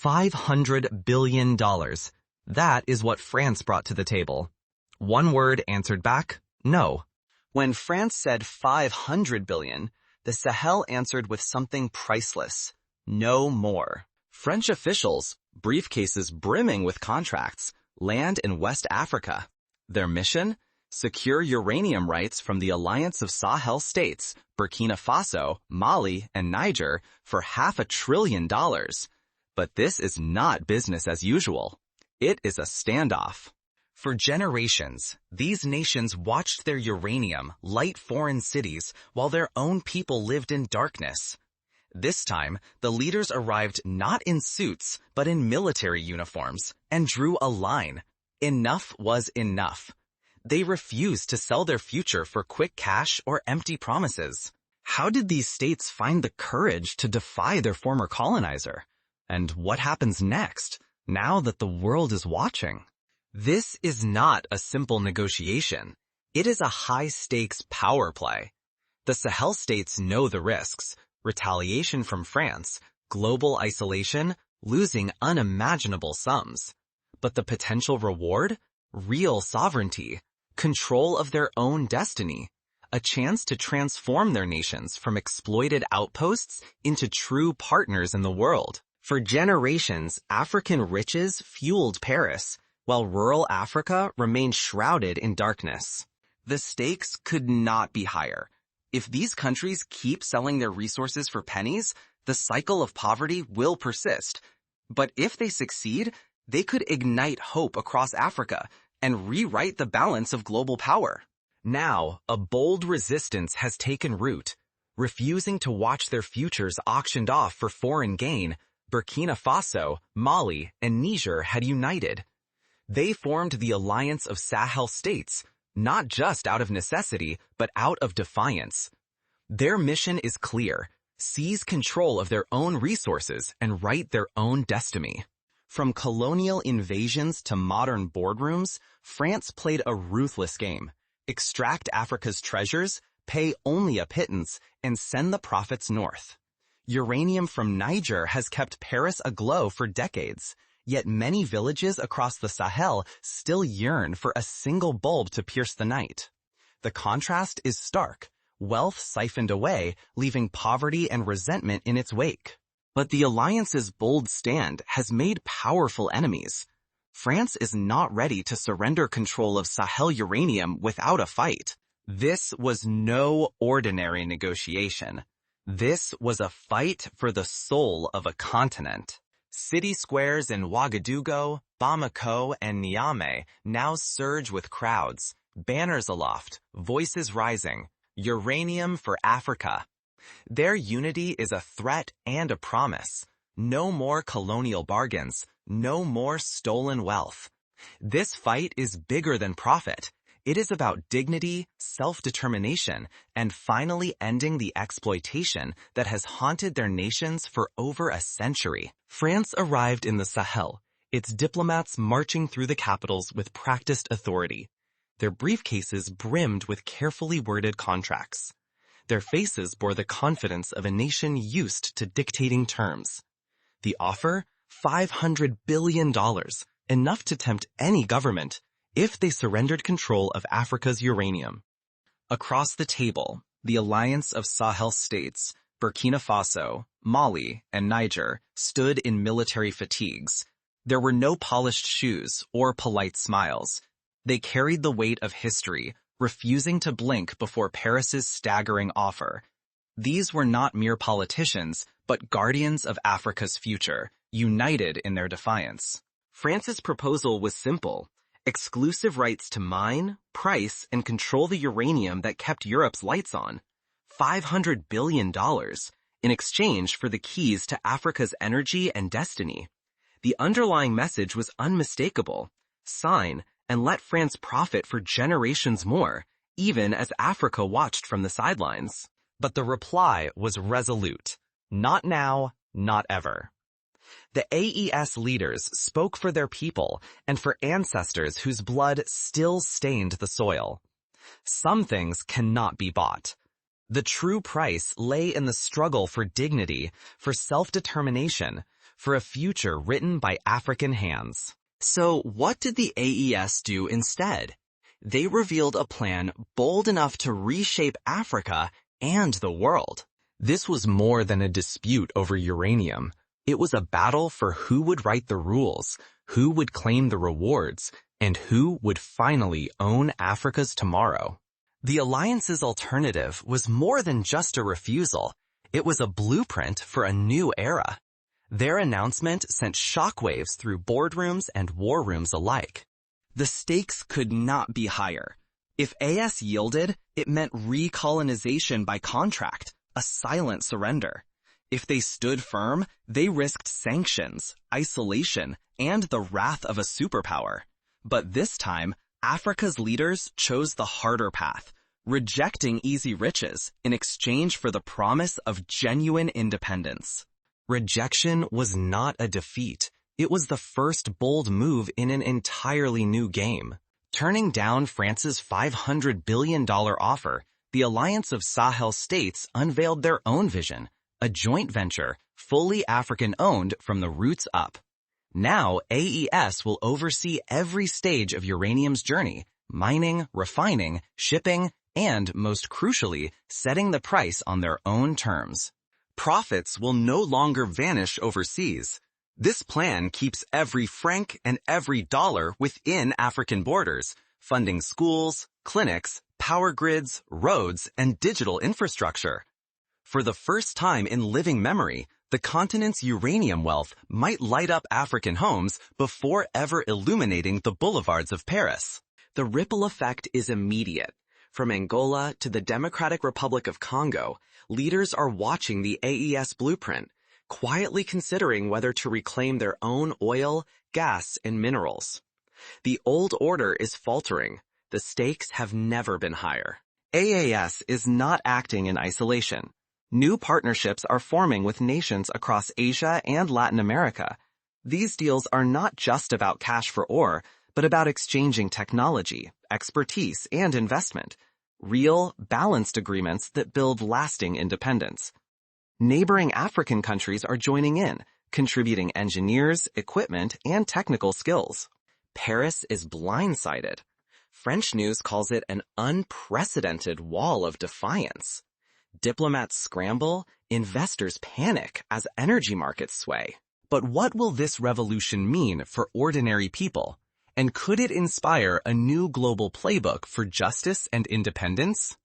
$500 billion. That is what France brought to the table. One word answered back, no. When France said 500 billion, the Sahel answered with something priceless. No more. French officials, briefcases brimming with contracts, land in West Africa. Their mission? Secure uranium rights from the alliance of Sahel states, Burkina Faso, Mali, and Niger for $500 billion. But this is not business as usual. It is a standoff. For generations, these nations watched their uranium light foreign cities while their own people lived in darkness. This time, the leaders arrived not in suits, but in military uniforms, and drew a line. Enough was enough. They refused to sell their future for quick cash or empty promises. How did these states find the courage to defy their former colonizer? And what happens next, now that the world is watching? This is not a simple negotiation. It is a high-stakes power play. The Sahel states know the risks: retaliation from France, global isolation, losing unimaginable sums. But the potential reward? Real sovereignty, control of their own destiny, a chance to transform their nations from exploited outposts into true partners in the world. For generations, African riches fueled Paris, while rural Africa remained shrouded in darkness. The stakes could not be higher. If these countries keep selling their resources for pennies, the cycle of poverty will persist. But if they succeed, they could ignite hope across Africa and rewrite the balance of global power. Now, a bold resistance has taken root. Refusing to watch their futures auctioned off for foreign gain, Burkina Faso, Mali, and Niger had united. They formed the alliance of Sahel states, not just out of necessity, but out of defiance. Their mission is clear: seize control of their own resources and write their own destiny. From colonial invasions to modern boardrooms, France played a ruthless game. Extract Africa's treasures, pay only a pittance, and send the profits north. Uranium from Niger has kept Paris aglow for decades, yet many villages across the Sahel still yearn for a single bulb to pierce the night. The contrast is stark: wealth siphoned away, leaving poverty and resentment in its wake. But the alliance's bold stand has made powerful enemies. France is not ready to surrender control of Sahel uranium without a fight. This was no ordinary negotiation. This was a fight for the soul of a continent. City squares in Ouagadougou, Bamako, and Niamey now surge with crowds, banners aloft, voices rising. Uranium for Africa. Their unity is a threat and a promise. No more colonial bargains, no more stolen wealth. This fight is bigger than profit. It is about dignity, self-determination, and finally ending the exploitation that has haunted their nations for over a century. France arrived in the Sahel, its diplomats marching through the capitals with practiced authority. Their briefcases brimmed with carefully worded contracts. Their faces bore the confidence of a nation used to dictating terms. The offer? $500 billion, enough to tempt any government if they surrendered control of Africa's uranium. Across the table, the alliance of Sahel states, Burkina Faso, Mali, and Niger stood in military fatigues. There were no polished shoes or polite smiles. They carried the weight of history, refusing to blink before Paris's staggering offer. These were not mere politicians, but guardians of Africa's future, united in their defiance. France's proposal was simple: exclusive rights to mine, price, and control the uranium that kept Europe's lights on. $500 billion in exchange for the keys to Africa's energy and destiny. The underlying message was unmistakable: sign and let France profit for generations more, even as Africa watched from the sidelines. But the reply was resolute: not now, not ever. The AES leaders spoke for their people and for ancestors whose blood still stained the soil. Some things cannot be bought. The true price lay in the struggle for dignity, for self-determination, for a future written by African hands. So what did the AES do instead? They revealed a plan bold enough to reshape Africa and the world. This was more than a dispute over uranium. It was a battle for who would write the rules, who would claim the rewards, and who would finally own Africa's tomorrow. The alliance's alternative was more than just a refusal. It was a blueprint for a new era. Their announcement sent shockwaves through boardrooms and war rooms alike. The stakes could not be higher. If AS yielded, it meant recolonization by contract, a silent surrender. If they stood firm, they risked sanctions, isolation, and the wrath of a superpower. But this time, Africa's leaders chose the harder path, rejecting easy riches in exchange for the promise of genuine independence. Rejection was not a defeat. It was the first bold move in an entirely new game. Turning down France's $500 billion offer, the Alliance of Sahel States unveiled their own vision, a joint venture, fully African-owned from the roots up. Now, AES will oversee every stage of uranium's journey, mining, refining, shipping, and, most crucially, setting the price on their own terms. Profits will no longer vanish overseas. This plan keeps every franc and every dollar within African borders, funding schools, clinics, power grids, roads, and digital infrastructure. For the first time in living memory, the continent's uranium wealth might light up African homes before ever illuminating the boulevards of Paris. The ripple effect is immediate. From Angola to the Democratic Republic of Congo, leaders are watching the AES blueprint, quietly considering whether to reclaim their own oil, gas, and minerals. The old order is faltering. The stakes have never been higher. AES is not acting in isolation. New partnerships are forming with nations across Asia and Latin America. These deals are not just about cash for ore, but about exchanging technology, expertise, and investment. Real, balanced agreements that build lasting independence. Neighboring African countries are joining in, contributing engineers, equipment, and technical skills. Paris is blindsided. French news calls it an unprecedented wall of defiance. Diplomats scramble, investors panic as energy markets sway. But what will this revolution mean for ordinary people? And could it inspire a new global playbook for justice and independence?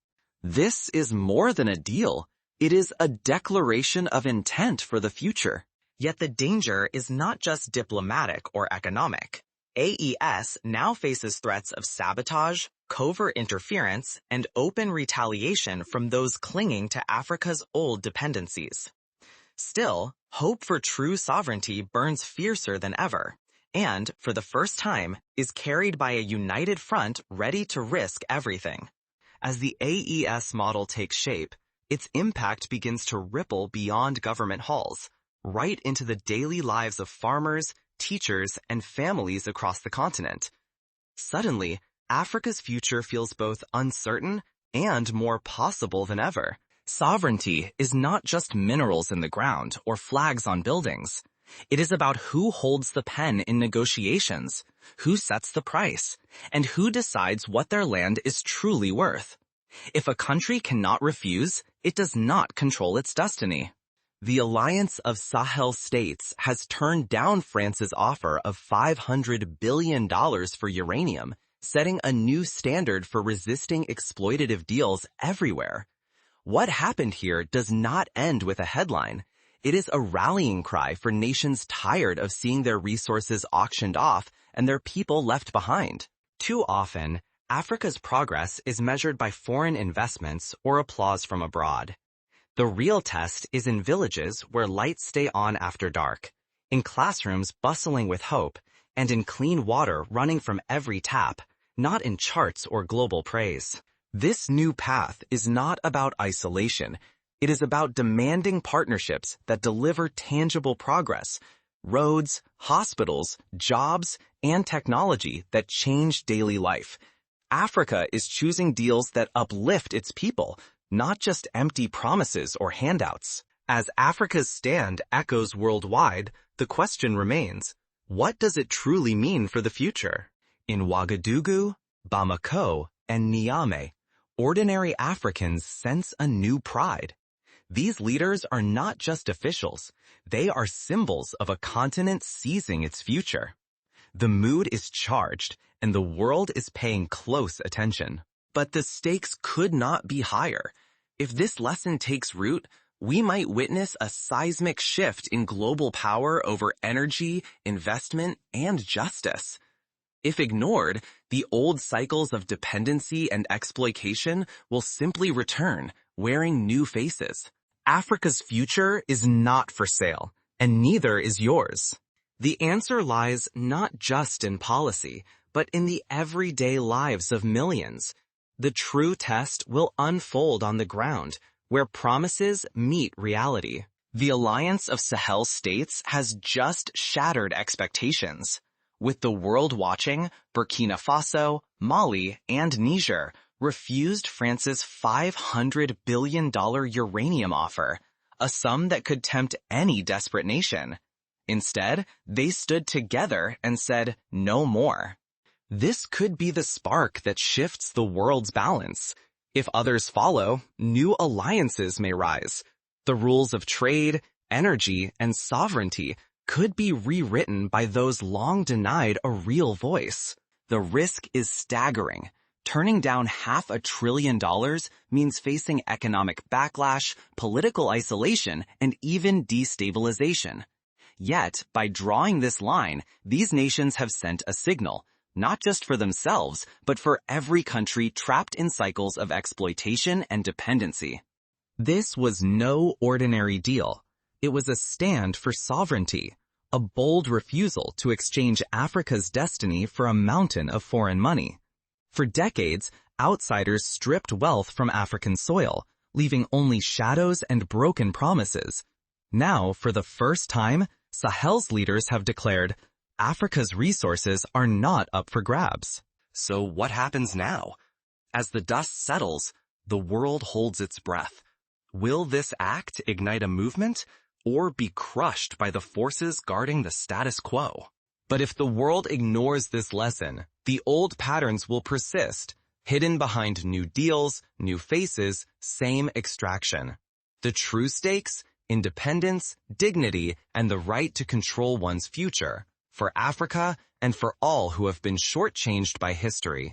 This is more than a deal. It is a declaration of intent for the future. Yet the danger is not just diplomatic or economic. AES now faces threats of sabotage, covert interference, and open retaliation from those clinging to Africa's old dependencies. Still, hope for true sovereignty burns fiercer than ever, and, for the first time, is carried by a united front ready to risk everything. As the AES model takes shape, its impact begins to ripple beyond government halls, right into the daily lives of farmers, teachers, and families across the continent. Suddenly, Africa's future feels both uncertain and more possible than ever. Sovereignty is not just minerals in the ground or flags on buildings. It is about who holds the pen in negotiations, who sets the price, and who decides what their land is truly worth. If a country cannot refuse, it does not control its destiny. The Alliance of Sahel States has turned down France's offer of $500 billion for uranium, setting a new standard for resisting exploitative deals everywhere. What happened here does not end with a headline. It is a rallying cry for nations tired of seeing their resources auctioned off and their people left behind. Too often, Africa's progress is measured by foreign investments or applause from abroad. The real test is in villages where lights stay on after dark, in classrooms bustling with hope, and in clean water running from every tap, not in charts or global praise. This new path is not about isolation. It is about demanding partnerships that deliver tangible progress, roads, hospitals, jobs, and technology that change daily life. Africa is choosing deals that uplift its people, not just empty promises or handouts. As Africa's stand echoes worldwide, the question remains, what does it truly mean for the future? In Ouagadougou, Bamako, and Niamey, ordinary Africans sense a new pride. These leaders are not just officials, they are symbols of a continent seizing its future. The mood is charged, and the world is paying close attention. But the stakes could not be higher. If this lesson takes root, we might witness a seismic shift in global power over energy, investment, and justice. If ignored, the old cycles of dependency and exploitation will simply return, wearing new faces. Africa's future is not for sale, and neither is yours. The answer lies not just in policy, but in the everyday lives of millions. The true test will unfold on the ground, where promises meet reality. The alliance of Sahel states has just shattered expectations. With the world watching, Burkina Faso, Mali, and Niger refused France's $500 billion uranium offer, a sum that could tempt any desperate nation. Instead, they stood together and said, no more. This could be the spark that shifts the world's balance. If others follow, new alliances may rise. The rules of trade, energy, and sovereignty could be rewritten by those long denied a real voice. The risk is staggering. Turning down $500 billion means facing economic backlash, political isolation, and even destabilization. Yet, by drawing this line, these nations have sent a signal, not just for themselves, but for every country trapped in cycles of exploitation and dependency. This was no ordinary deal. It was a stand for sovereignty, a bold refusal to exchange Africa's destiny for a mountain of foreign money. For decades, outsiders stripped wealth from African soil, leaving only shadows and broken promises. Now, for the first time, Sahel's leaders have declared, Africa's resources are not up for grabs. So what happens now? As the dust settles, the world holds its breath. Will this act ignite a movement, or be crushed by the forces guarding the status quo? But if the world ignores this lesson, the old patterns will persist, hidden behind new deals, new faces, same extraction. The true stakes? Independence, dignity, and the right to control one's future, for Africa and for all who have been shortchanged by history.